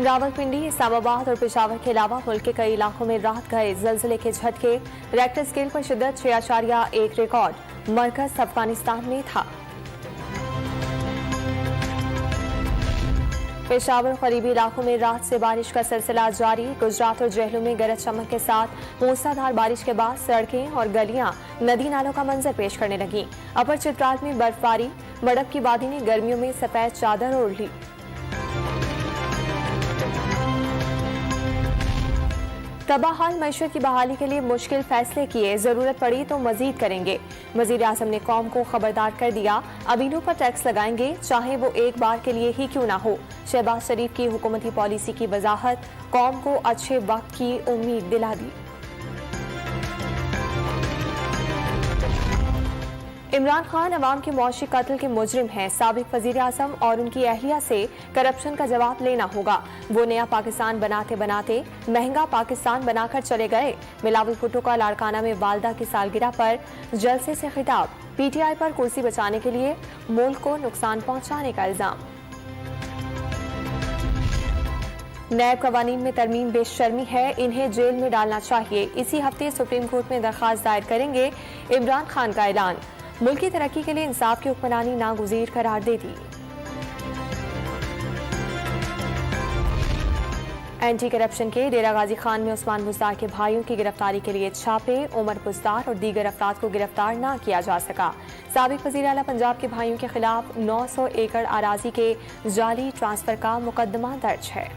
रावलपिंडी, इस्लामाबाद और पेशावर के अलावा मुल्क के कई इलाकों में रात गए ज़लज़ले के झटके। रेक्टर स्केल पर शिद्दत 6.1 रिकॉर्ड। मरकज़ अफगानिस्तान में था। पेशावर और करीबी इलाकों में रात से बारिश का सिलसिला जारी। गुजरात और जेहलू में गरज चमक के साथ मूसलाधार बारिश के बाद सड़कें और गलियां नदी नालों का मंजर पेश करने लगी। अपर चित्राल में बर्फबारी। मडप की वादी ने गर्मियों में सफेद चादर ओढ़ ली। तबाहाल मईशत की बहाली के लिए मुश्किल फैसले किए, जरूरत पड़ी तो मजीद करेंगे। वजीर आजम ने कौम को खबरदार कर दिया, अमीनों पर टैक्स लगाएंगे, चाहे वो एक बार के लिए ही क्यों ना हो। शहबाज शरीफ की हुकूमती पॉलिसी की वजाहत, कौम को अच्छे वक्त की उम्मीद दिला दी। इमरान खान अवाम के मौशी कत्ल के मुजरिम हैं। साबिक वजीर आजम और उनकी अहलिया से करप्शन का जवाब लेना होगा। वो नया पाकिस्तान बनाते बनाते महंगा पाकिस्तान बनाकर चले गए। बिलावल भुट्टो का लाड़काना में वालदा की सालगिरह पर जलसे से खिताब। पीटीआई पर कुर्सी बचाने के लिए मुल्क को नुकसान पहुंचाने का इल्जाम। नैब कवानीन में तरमीम बेशर्मी है, इन्हें जेल में डालना चाहिए। इसी हफ्ते सुप्रीम कोर्ट में दरखास्त दायर करेंगे। इमरान खान का ऐलान। मुल्क की तरक्की के लिए इंसाफ की हुक्मरानी नागुज़ीर करार दे दी। एंटी करप्शन के डेरा गाजी खान में उस्मान बुज़दार के भाइयों की गिरफ्तारी के लिए छापे। उमर बुज़दार और दीगर अफराद को गिरफ्तार न किया जा सका। साबिक वज़ीर आला पंजाब के भाइयों के खिलाफ 900 एकड़ अराजी के जाली ट्रांसफर का मुकदमा दर्ज है।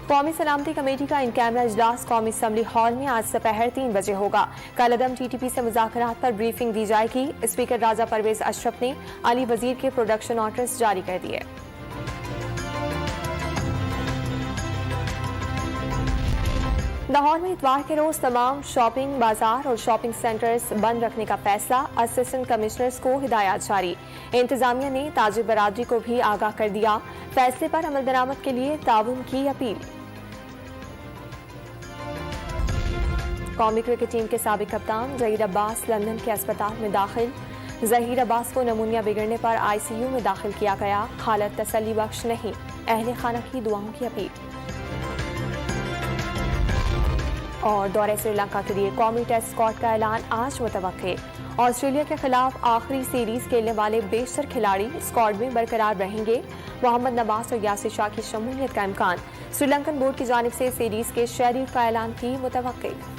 कौमी सलामती कमेटी का इन कैमरा इजलास कौमी असम्बली हॉल में आज दोपहर 3 बजे होगा। कलअदम टीटीपी से मुज़ाकरात पर ब्रीफिंग दी जाएगी। स्पीकर राजा परवेज अशरफ ने अली वजीर के प्रोडक्शन ऑर्डर्स जारी कर दिए। लाहौर में इतवार के रोज तमाम शॉपिंग बाजार और शॉपिंग सेंटर्स बंद रखने का फैसला। असिस्टेंट कमिश्नर्स को हिदायत जारी। इंतजामिया ने ताजिर बरादरी को भी आगाह कर दिया। फैसले पर अमल दरामद के लिए ताउन की अपील। कौमी क्रिकेट टीम के साबिक कप्तान ज़हीर अब्बास लंदन के अस्पताल में दाखिल। ज़हीर अब्बास को नमूनिया बिगड़ने पर आईसीयू में दाखिल किया गया। हालत तसल्ली बख्श नहीं, अहले खाना की दुआओं की अपील। और दौरे श्रीलंका के लिए कौमी टेस्ट स्क्वाड का ऐलान आज मुतवक्के। ऑस्ट्रेलिया के खिलाफ आखिरी सीरीज खेलने वाले बेशतर खिलाड़ी स्क्वाड में बरकरार रहेंगे। मोहम्मद नवाज और यासिर शाह की शमूलियत का इम्कान। श्रीलंकन बोर्ड की जानिब से सीरीज के शेड्यूल का ऐलान भी मुतवक्के।